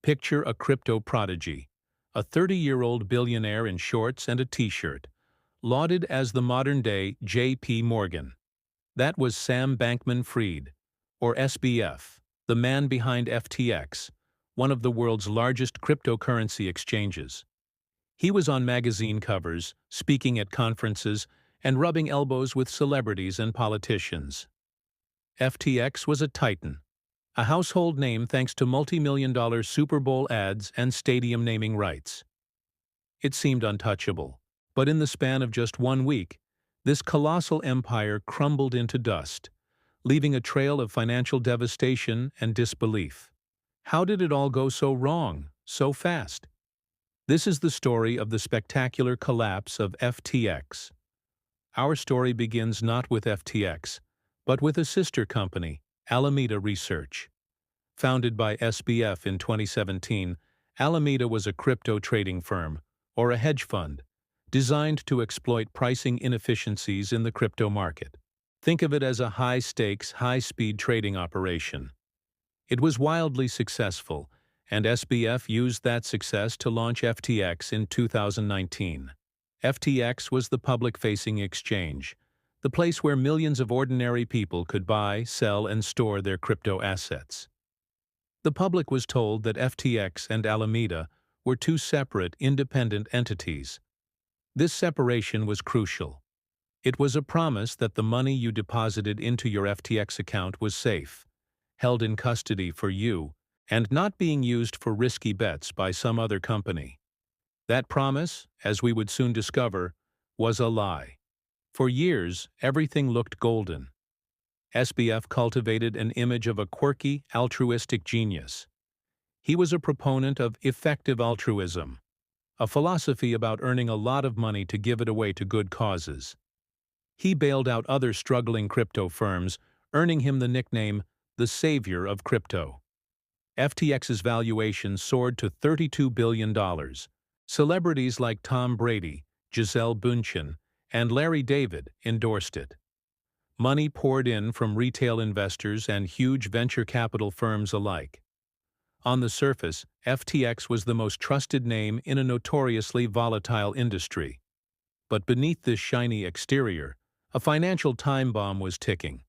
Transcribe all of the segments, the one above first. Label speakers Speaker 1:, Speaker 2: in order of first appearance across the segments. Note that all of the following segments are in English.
Speaker 1: Picture a crypto prodigy, a 30-year-old billionaire in shorts and a t-shirt, lauded as the modern-day J.P. Morgan. That was Sam Bankman-Fried, or SBF, the man behind FTX, one of the world's largest cryptocurrency exchanges. He was on magazine covers, speaking at conferences, and rubbing elbows with celebrities and politicians. FTX was a titan, a household name thanks to multi-million-dollar Super Bowl ads and stadium naming rights. It seemed untouchable, but in the span of just 1 week, this colossal empire crumbled into dust, leaving a trail of financial devastation and disbelief. How did it all go so wrong, so fast? This is the story of the spectacular collapse of FTX. Our story begins not with FTX, but with a sister company, Alameda Research. Founded by SBF in 2017, Alameda was a crypto trading firm, or a hedge fund, designed to exploit pricing inefficiencies in the crypto market. Think of it as a high-stakes, high-speed trading operation. It was wildly successful, and SBF used that success to launch FTX in 2019. FTX was the public-facing exchange, the place where millions of ordinary people could buy, sell, and store their crypto assets. The public was told that FTX and Alameda were two separate, independent entities. This separation was crucial. It was a promise that the money you deposited into your FTX account was safe, held in custody for you, and not being used for risky bets by some other company. That promise, as we would soon discover, was a lie. For years, everything looked golden. SBF cultivated an image of a quirky, altruistic genius. He was a proponent of effective altruism, a philosophy about earning a lot of money to give it away to good causes. He bailed out other struggling crypto firms, earning him the nickname, the savior of crypto. FTX's valuation soared to $32 billion. Celebrities like Tom Brady, Gisele Bündchen, and Larry David endorsed it. Money poured in from retail investors and huge venture capital firms alike. On the surface, FTX was the most trusted name in a notoriously volatile industry. But beneath this shiny exterior, a financial time bomb was ticking.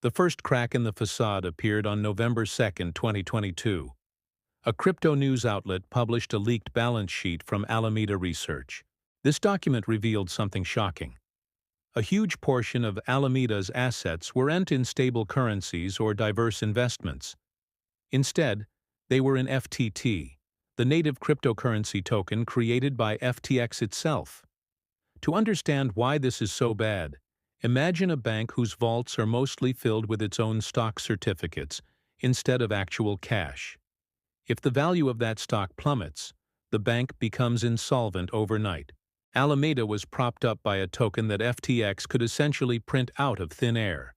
Speaker 1: The first crack in the facade appeared on November 2, 2022. A crypto news outlet published a leaked balance sheet from Alameda Research. This document revealed something shocking. A huge portion of Alameda's assets weren't in stable currencies or diverse investments. Instead, they were in FTT, the native cryptocurrency token created by FTX itself. To understand why this is so bad, imagine a bank whose vaults are mostly filled with its own stock certificates instead of actual cash. If the value of that stock plummets, the bank becomes insolvent overnight. Alameda was propped up by a token that FTX could essentially print out of thin air.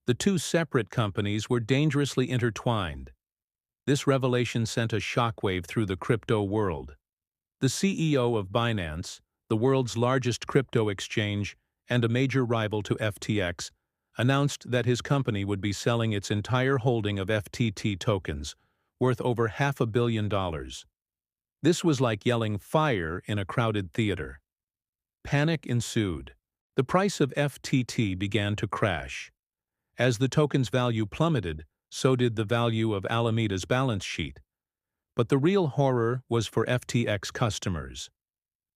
Speaker 1: The two separate companies were dangerously intertwined. This revelation sent a shockwave through the crypto world. The CEO of Binance, the world's largest crypto exchange and a major rival to FTX, announced that his company would be selling its entire holding of FTT tokens, worth over $500 million. This was like yelling fire in a crowded theater. Panic ensued. The price of FTT began to crash. As the token's value plummeted, so did the value of Alameda's balance sheet. But the real horror was for FTX customers.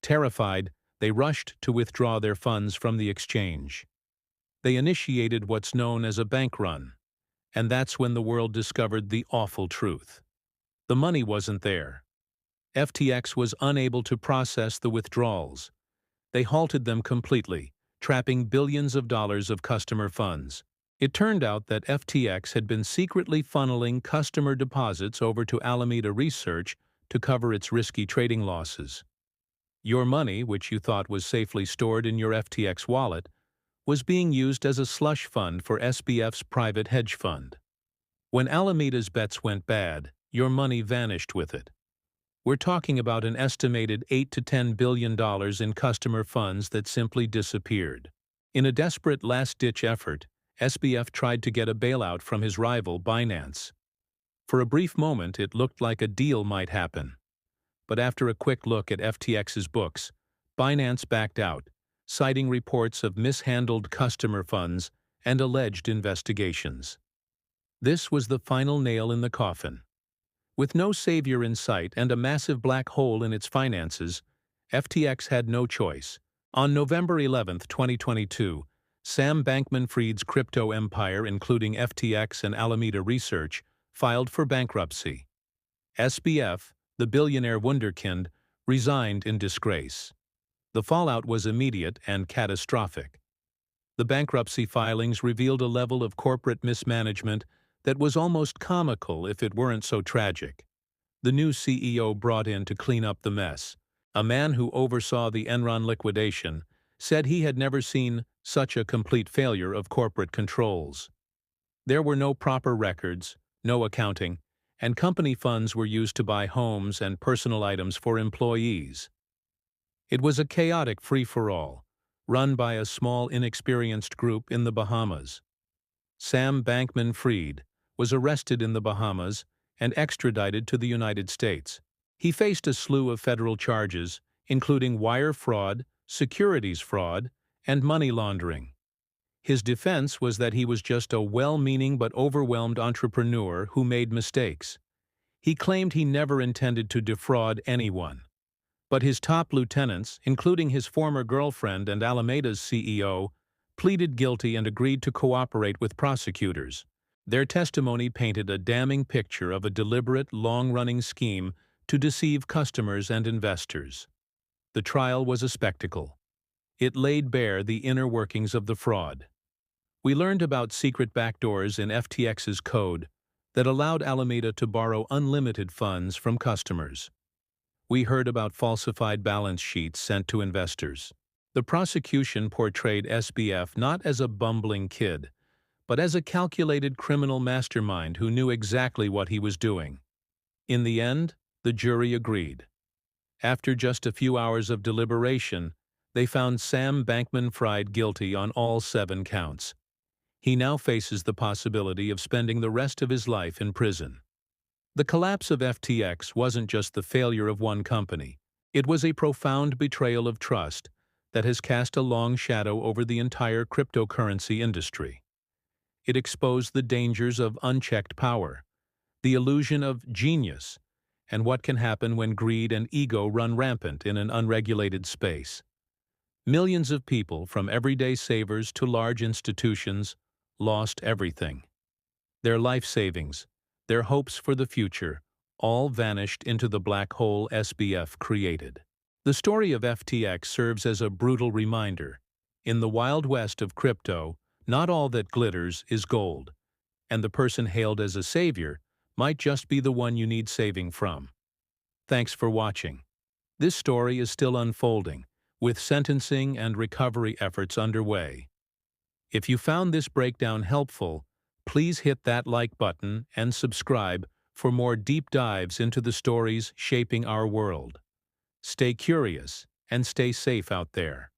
Speaker 1: Terrified, they rushed to withdraw their funds from the exchange. They initiated what's known as a bank run, and that's when the world discovered the awful truth. The money wasn't there. FTX was unable to process the withdrawals. They halted them completely, trapping billions of dollars of customer funds. It turned out that FTX had been secretly funneling customer deposits over to Alameda Research to cover its risky trading losses. Your money, which you thought was safely stored in your FTX wallet, was being used as a slush fund for SBF's private hedge fund. When Alameda's bets went bad, your money vanished with it. We're talking about an estimated $8 to $10 billion in customer funds that simply disappeared. In a desperate last-ditch effort, SBF tried to get a bailout from his rival Binance. For a brief moment, it looked like a deal might happen. But after a quick look at FTX's books, Binance backed out, citing reports of mishandled customer funds and alleged investigations. This was the final nail in the coffin. With no savior in sight and a massive black hole in its finances, FTX had no choice. On November 11, 2022, Sam Bankman-Fried's crypto empire, including FTX and Alameda Research, filed for bankruptcy. SBF, the billionaire wunderkind, resigned in disgrace. The fallout was immediate and catastrophic. The bankruptcy filings revealed a level of corporate mismanagement that was almost comical if it weren't so tragic. The new CEO brought in to clean up the mess. A man who oversaw the Enron liquidation said he had never seen such a complete failure of corporate controls. There were no proper records, no accounting, and company funds were used to buy homes and personal items for employees. It was a chaotic free-for-all, run by a small, inexperienced group in the Bahamas. Sam Bankman-Fried was arrested in the Bahamas and extradited to the United States. He faced a slew of federal charges, including wire fraud, securities fraud, and money laundering. His defense was that he was just a well-meaning but overwhelmed entrepreneur who made mistakes. He claimed he never intended to defraud anyone. But his top lieutenants, including his former girlfriend and Alameda's CEO, pleaded guilty and agreed to cooperate with prosecutors. Their testimony painted a damning picture of a deliberate, long-running scheme to deceive customers and investors. The trial was a spectacle. It laid bare the inner workings of the fraud. We learned about secret backdoors in FTX's code that allowed Alameda to borrow unlimited funds from customers. We heard about falsified balance sheets sent to investors. The prosecution portrayed SBF not as a bumbling kid, but as a calculated criminal mastermind who knew exactly what he was doing. In the end, the jury agreed. After just a few hours of deliberation, they found Sam Bankman-Fried guilty on all 7 counts. He now faces the possibility of spending the rest of his life in prison. The collapse of FTX wasn't just the failure of one company. It was a profound betrayal of trust that has cast a long shadow over the entire cryptocurrency industry. It exposed the dangers of unchecked power, the illusion of genius, and what can happen when greed and ego run rampant in an unregulated space. Millions of people, from everyday savers to large institutions, lost everything. Their life savings, their hopes for the future, all vanished into the black hole SBF created. The story of FTX serves as a brutal reminder. In the Wild West of crypto, not all that glitters is gold, and the person hailed as a savior might just be the one you need saving from. Thanks for watching. This story is still unfolding, with sentencing and recovery efforts underway. If you found this breakdown helpful, please hit that like button and subscribe for more deep dives into the stories shaping our world. Stay curious and stay safe out there.